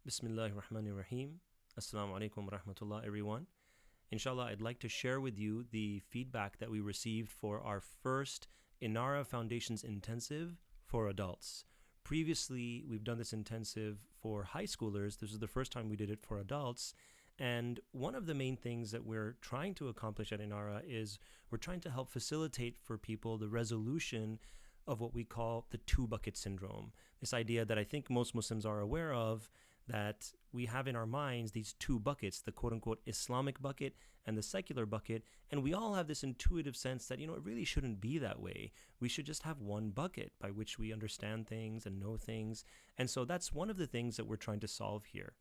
Bismillahir Rahmanir Rahim. Assalamu alaikum wa rahmatullah, everyone. Inshallah, I'd like to share with you the feedback that we received for our first Inara Foundations Intensive for adults. Previously, we've done this intensive for high schoolers. This is the first time we did it for adults. And one of the main things that we're trying to accomplish at Inara is we're trying to help facilitate for people the resolution of what we call the two bucket syndrome. This idea that I think most Muslims are aware of, that we have in our minds these two buckets, the quote unquote Islamic bucket and the secular bucket. And we all have this intuitive sense that, it really shouldn't be that way. We should just have one bucket by which we understand things and know things. And so that's one of the things that we're trying to solve here.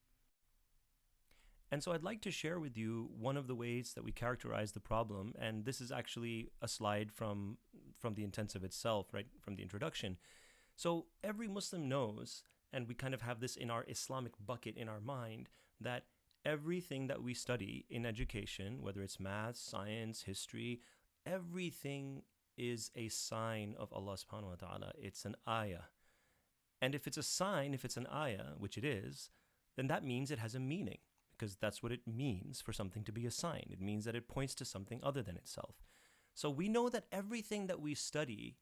And so I'd like to share with you one of the ways that we characterize the problem. And this is actually a slide from the intensive itself, right, from the introduction. So every Muslim knows, and we kind of have this in our Islamic bucket in our mind, that everything that we study in education, whether it's math, science, history, everything is a sign of Allah subhanahu wa ta'ala. It's an ayah. And if it's a sign, if it's an ayah, which it is, then that means it has a meaning, because that's what it means for something to be a sign. It means that it points to something other than itself. So we know that everything that we study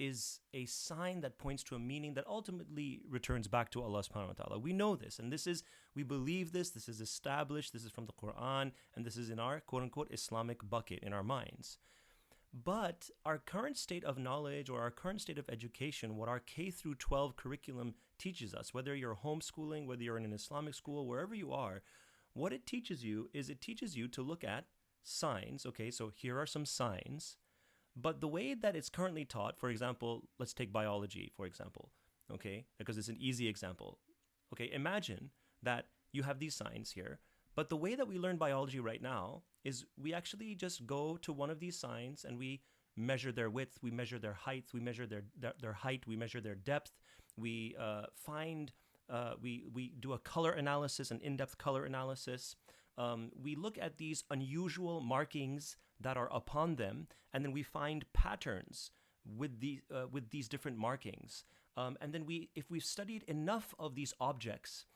is a sign that points to a meaning that ultimately returns back to Allah subhanahu wa ta'ala. We know this, and we believe this is established, this is from the Quran, and this is in our quote-unquote Islamic bucket in our minds. But our current state of knowledge, or our current state of education, what our K through 12 curriculum teaches us, whether you're homeschooling, whether you're in an Islamic school, wherever you are, what it teaches you is it teaches you to look at signs. Okay, so here are some signs. But the way that it's currently taught, for example, let's take biology, for example, okay, because it's an easy example. Okay, imagine that you have these signs here, but the way that we learn biology right now is we actually just go to one of these signs and we measure their width, we measure their height, we measure their height, we measure their depth, we we do a color analysis, an in-depth color analysis. We look at these unusual markings that are upon them, and then we find patterns with these different markings. And then if we've studied enough of these objects,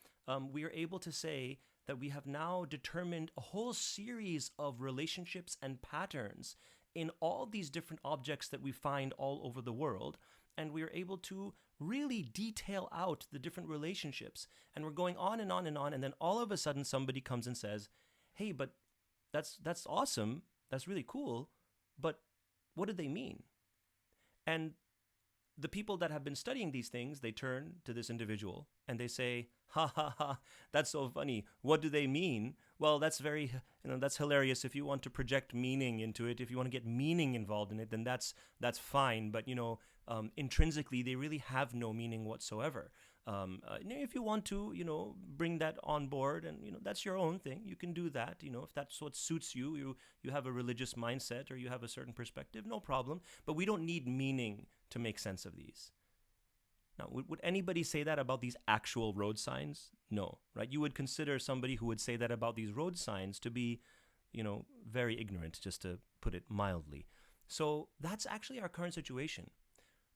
we are able to say that we have now determined a whole series of relationships and patterns in all these different objects that we find all over the world. And we are able to really detail out the different relationships. And we're going on and on and on. And then all of a sudden somebody comes and says, hey, but that's awesome. That's really cool. But what do they mean? And the people that have been studying these things, they turn to this individual and they say, ha ha ha, that's so funny. What do they mean? Well, that's that's hilarious. If you want to project meaning into it, if you want to get meaning involved in it, then that's fine. But intrinsically, they really have no meaning whatsoever. If you want to, bring that on board, and that's your own thing. You can do that. If that's what suits you, you have a religious mindset or you have a certain perspective, no problem. But we don't need meaning to make sense of these. Now, would anybody say that about these actual road signs? No, right? You would consider somebody who would say that about these road signs to be, very ignorant, just to put it mildly. So that's actually our current situation.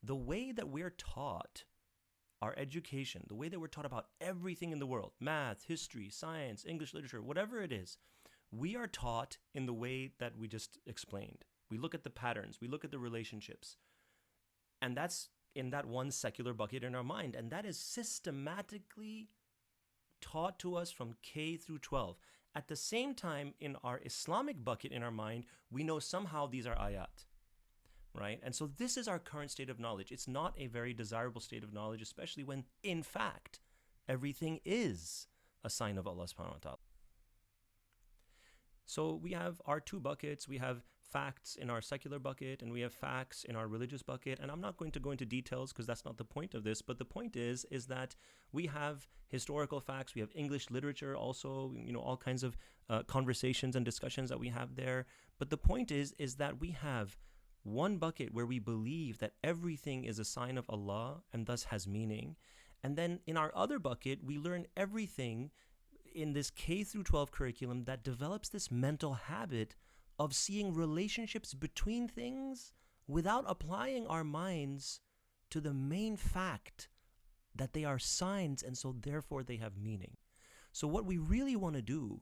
The way that we're taught our education, the way that we're taught about everything in the world, math, history, science, English literature, whatever it is, we are taught in the way that we just explained. We look at the patterns, we look at the relationships, and that's in that one secular bucket in our mind, and that is systematically taught to us from K through 12. At the same time, in our Islamic bucket in our mind, we know somehow these are ayat. Right? And so this is our current state of knowledge. It's not a very desirable state of knowledge, especially when, in fact, everything is a sign of Allah subhanahu wa ta'ala. So we have our two buckets. We have facts in our secular bucket, and we have facts in our religious bucket. And I'm not going to go into details because that's not the point of this. But the point is that we have historical facts. We have English literature also, all kinds of conversations and discussions that we have there. But the point is that we have one bucket where we believe that everything is a sign of Allah and thus has meaning. And then in our other bucket, we learn everything in this K through 12 curriculum that develops this mental habit of seeing relationships between things without applying our minds to the main fact that they are signs, and so therefore they have meaning. So what we really want to do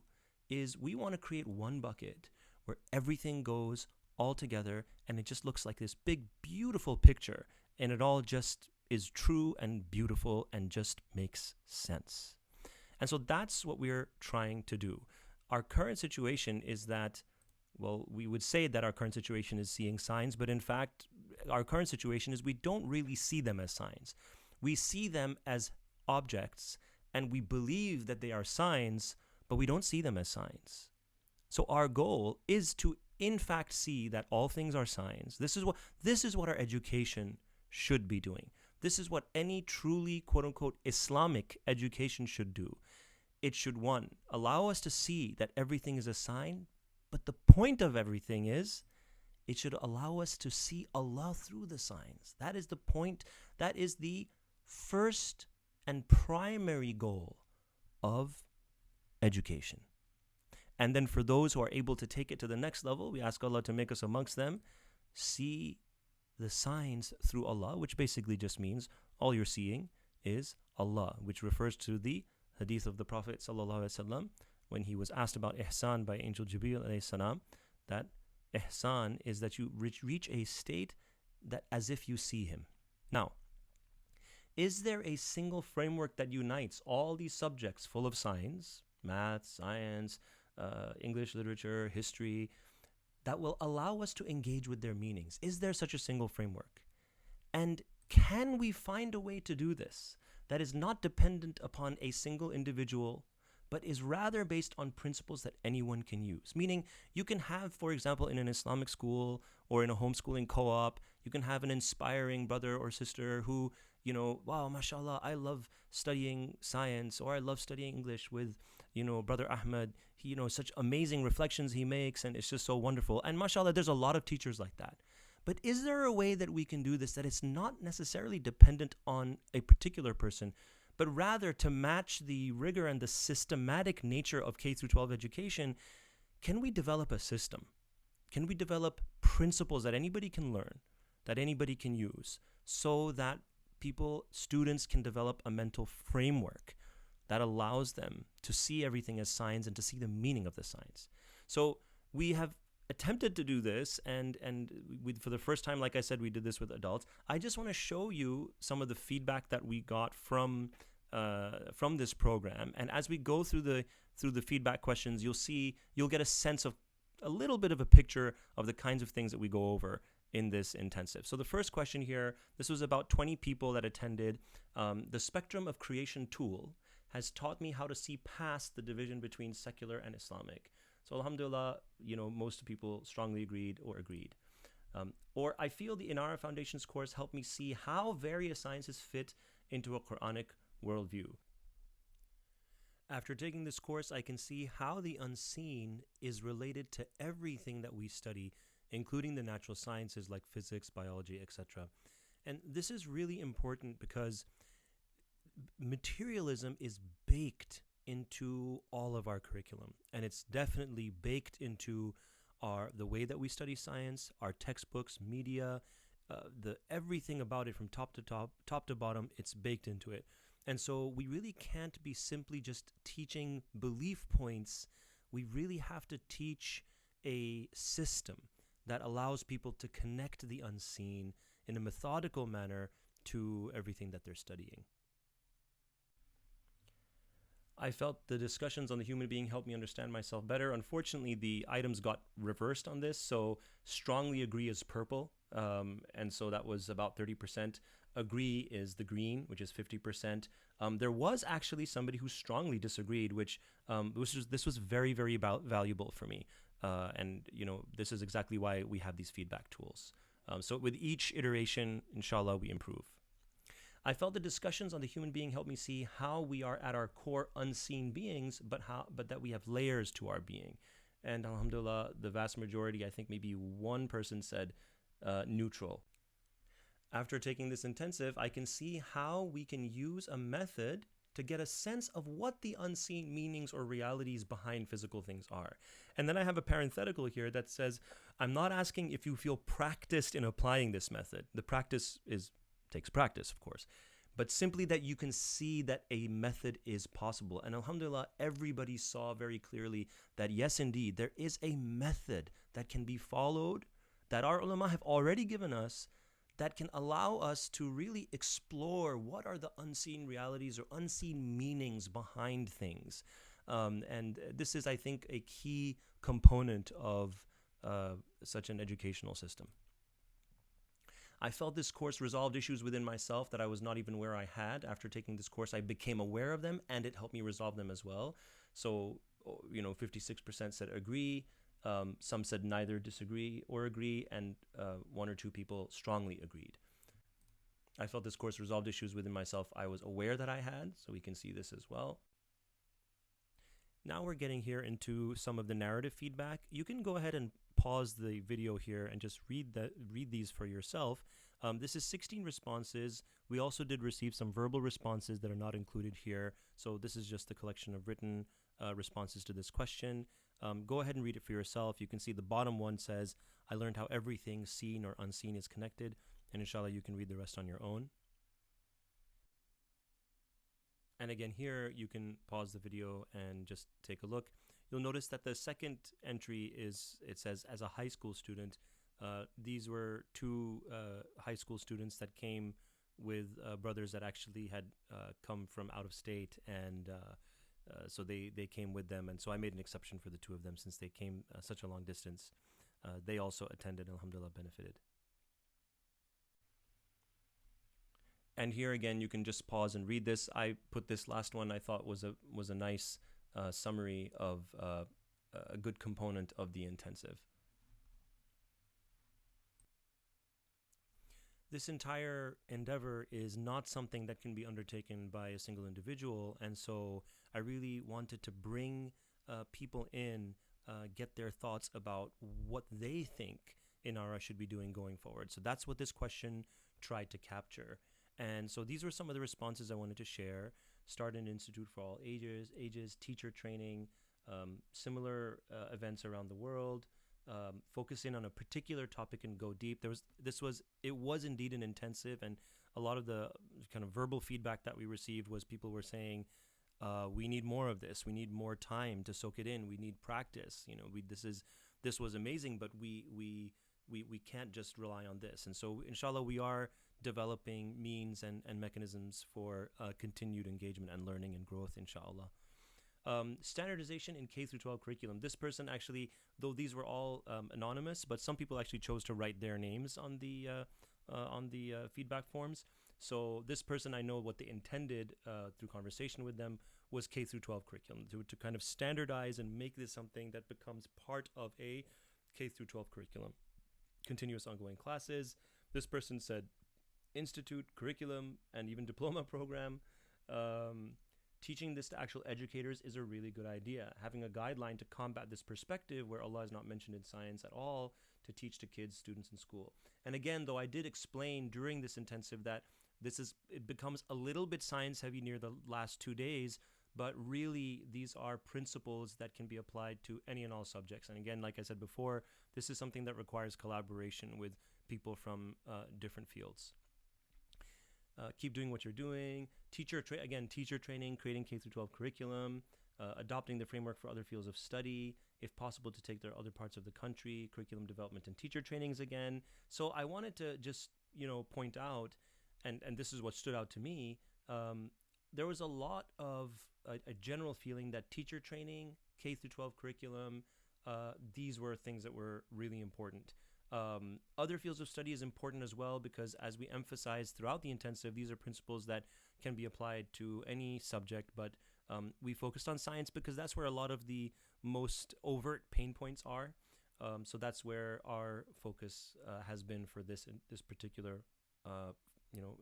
is we want to create one bucket where everything goes all together and it just looks like this big, beautiful picture, and it all just is true and beautiful and just makes sense. And so that's what we're trying to do. Our current situation is that, well, we would say that our current situation is seeing signs, but in fact, our current situation is we don't really see them as signs. We see them as objects, and we believe that they are signs, but we don't see them as signs. So our goal is to, in fact, see that all things are signs. This is what our education should be doing. This is what any truly, quote-unquote, Islamic education should do. It should, one, allow us to see that everything is a sign, but the point of everything is it should allow us to see Allah through the signs. That is the point. That is the first and primary goal of education. And then for those who are able to take it to the next level, we ask Allah to make us amongst them, see the signs through Allah, which basically just means all you're seeing is Allah, which refers to the hadith of the Prophet ﷺ when he was asked about ihsan by Angel Jibreel alayhi salam, that ihsan is that you reach a state that as if you see him. Now, is there a single framework that unites all these subjects full of signs, math, science, English literature, history, that will allow us to engage with their meanings? Is there such a single framework? And can we find a way to do this that is not dependent upon a single individual, but is rather based on principles that anyone can use? Meaning, you can have, for example, in an Islamic school or in a homeschooling co-op, you can have an inspiring brother or sister who, wow, mashallah, I love studying science, or I love studying English with, Brother Ahmed. He, such amazing reflections he makes, and it's just so wonderful. And mashallah, there's a lot of teachers like that. But is there a way that we can do this that is not necessarily dependent on a particular person, but rather to match the rigor and the systematic nature of K through 12 education? Can we develop a system? Can we develop principles that anybody can learn, that anybody can use, so that students can develop a mental framework that allows them to see everything as signs and to see the meaning of the signs? So we have attempted to do this, and for the first time, like I said, we did this with adults. I just want to show you some of the feedback that we got from this program, and as we go through the feedback questions, you'll get a sense of a little bit of a picture of the kinds of things that we go over in this intensive. So the first question here, this was about 20 people that attended. The spectrum of creation tool has taught me how to see past the division between secular and Islamic. So alhamdulillah, most people strongly agreed. Or I feel the Inara Foundations course helped me see how various sciences fit into a Quranic worldview. After taking this course, I can see how the unseen is related to everything that we study, including the natural sciences like physics, biology, etc. And this is really important because materialism is baked into all of our curriculum, and it's definitely baked into the way that we study science, our textbooks, media, everything about it from top to bottom. It's baked into it. And so we really can't be simply just teaching belief points. We really have to teach a system that allows people to connect the unseen in a methodical manner to everything that they're studying. I felt the discussions on the human being helped me understand myself better. Unfortunately, the items got reversed on this, so strongly agree is purple, and so that was about 30%. Agree is the green, which is 50%. There was actually somebody who strongly disagreed, which this was very, very valuable for me. And this is exactly why we have these feedback tools. So with each iteration, inshallah, we improve. I felt the discussions on the human being helped me see how we are at our core unseen beings, but that we have layers to our being. And alhamdulillah, the vast majority, I think maybe one person said neutral. After taking this intensive, I can see how we can use a method to get a sense of what the unseen meanings or realities behind physical things are. And then I have a parenthetical here that says, I'm not asking if you feel practiced in applying this method. The practice takes practice, of course. but simply that you can see that a method is possible. And alhamdulillah, everybody saw very clearly that yes, indeed, there is a method that can be followed, that our ulama have already given us, that can allow us to really explore what are the unseen realities or unseen meanings behind things. And this is, I think, a key component of such an educational system. I felt this course resolved issues within myself that I was not even aware I had. After taking this course, I became aware of them, and it helped me resolve them as well. So, 56% said agree. Some said neither disagree or agree, and one or two people strongly agreed. I felt this course resolved issues within myself I was aware that I had, so we can see this as well. Now we're getting here into some of the narrative feedback. You can go ahead and pause the video here and just read these for yourself. This is 16 responses. We also did receive some verbal responses that are not included here. So this is just the collection of written responses to this question. Go ahead and read it for yourself. You can see the bottom one says, I learned how everything seen or unseen is connected. And inshallah, you can read the rest on your own. And again, here you can pause the video and just take a look. You'll notice that the second entry it says, as a high school student. These were two high school students that came with brothers that actually had come from out of state, and so they came with them. And so I made an exception for the two of them since they came such a long distance. They also attended, alhamdulillah, benefited. And here again, you can just pause and read this. I put this last one I thought was a nice summary of a good component of the intensive. This entire endeavor is not something that can be undertaken by a single individual, and so I really wanted to bring people in, get their thoughts about what they think Inara should be doing going forward. So that's what this question tried to capture. And so these were some of the responses I wanted to share. Start an institute for all ages, teacher training, similar events around the world, focus in on a particular topic and go deep. It was indeed an intensive, and a lot of the kind of verbal feedback that we received was people were saying, we need more of this. We need more time to soak it in. We need practice. This was amazing, but we can't just rely on this. And so, inshallah, we are developing means and mechanisms for continued engagement and learning and growth, inshallah. Standardization in K through 12 curriculum. This person actually, though these were all anonymous, but some people actually chose to write their names on the feedback forms. So this person, I know what they intended through conversation with them was K through 12 curriculum, to kind of standardize and make this something that becomes part of a K through 12 curriculum. Continuous ongoing classes. This person said institute, curriculum, and even diploma program. Teaching this to actual educators is a really good idea. Having a guideline to combat this perspective where Allah is not mentioned in science at all, to teach to kids, students in school. And again, though I did explain during this intensive that it becomes a little bit science heavy near the last 2 days, but really these are principles that can be applied to any and all subjects. And again, like I said before, this is something that requires collaboration with people from different fields. Keep doing what you're doing. Teacher training, creating K through 12 curriculum, adopting the framework for other fields of study, if possible to take their other parts of the country, curriculum development and teacher trainings again. So I wanted to just, point out, and this is what stood out to me, there was a lot of a general feeling that teacher training, K through 12 curriculum, these were things that were really important. Other fields of study is important as well, because as we emphasize throughout the intensive, these are principles that can be applied to any subject, but we focused on science because that's where a lot of the most overt pain points are. So that's where our focus has been for this particular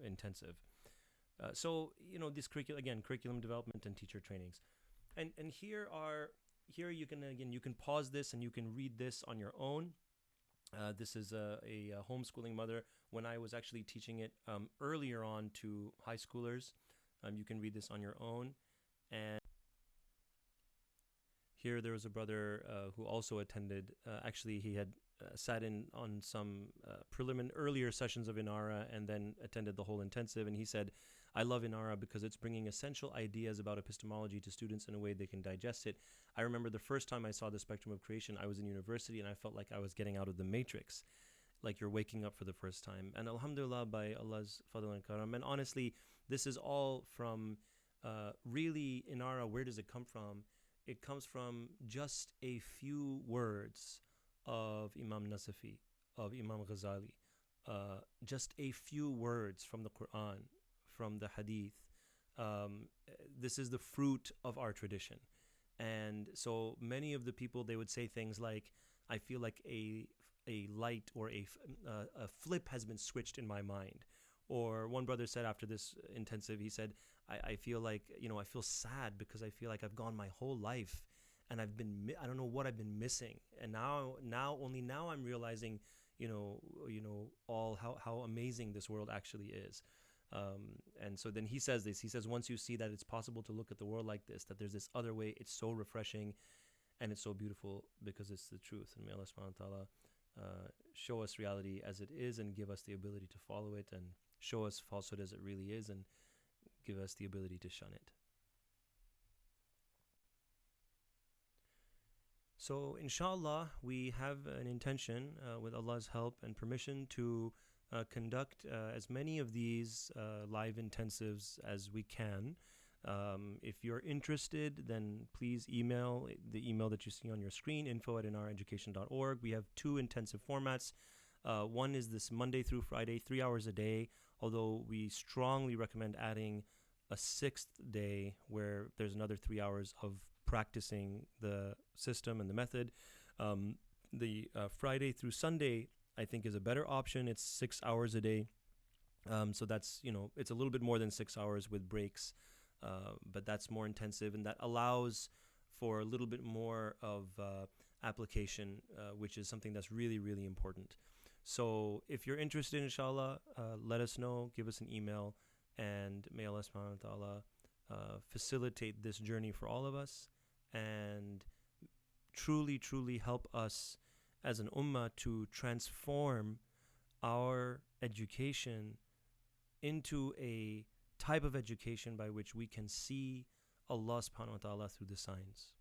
intensive. So this curriculum development and teacher trainings, and here you can pause this and you can read this on your own. This is a homeschooling mother when I was actually teaching it earlier on to high schoolers. You can read this on your own. And here there was a brother who also attended. Actually, he had sat in on some earlier sessions of Inara and then attended the whole intensive. And he said, I love Inara because it's bringing essential ideas about epistemology to students in a way they can digest it. I remember the first time I saw the spectrum of creation, I was in university and I felt like I was getting out of the matrix, like you're waking up for the first time. And alhamdulillah, by Allah's fadl and karam. And honestly, this is all from really Inara. Where does it come from? It comes from just a few words of Imam Nasafi, of Imam Ghazali, just a few words from the Quran, from the Hadith. Um, this is the fruit of our tradition. And so many of the people, they would say things like, I feel like a light or a flip has been switched in my mind. Or one brother said after this intensive, he said, I feel like, I feel sad because I feel like I've gone my whole life and I don't know what I've been missing. And only now I'm realizing, all how amazing this world actually is. And so then he says this, he says, once you see that it's possible to look at the world like this, that there's this other way, it's so refreshing and it's so beautiful because it's the truth. And may Allah subhanahu wa ta'ala show us reality as it is and give us the ability to follow it, and show us falsehood as it really is and give us the ability to shun it. So inshallah, we have an intention, with Allah's help and permission, to conduct as many of these live intensives as we can. If you're interested, then please email the email that you see on your screen, info@inaraeducation.org. We have 2 intensive formats. One is this Monday through Friday, 3 hours a day, although we strongly recommend adding a 6th day where there's another 3 hours of practicing the system and the method. The Friday through Sunday, I think, is a better option. It's 6 hours a day. So that's, it's a little bit more than 6 hours with breaks. But that's more intensive, and that allows for a little bit more of application, which is something that's really, really important. So if you're interested, inshallah, let us know, give us an email, and may Allah subhanahu wa ta'ala facilitate this journey for all of us and truly, truly help us as an ummah to transform our education into a type of education by which we can see Allah subhanahu wa ta'ala through the signs.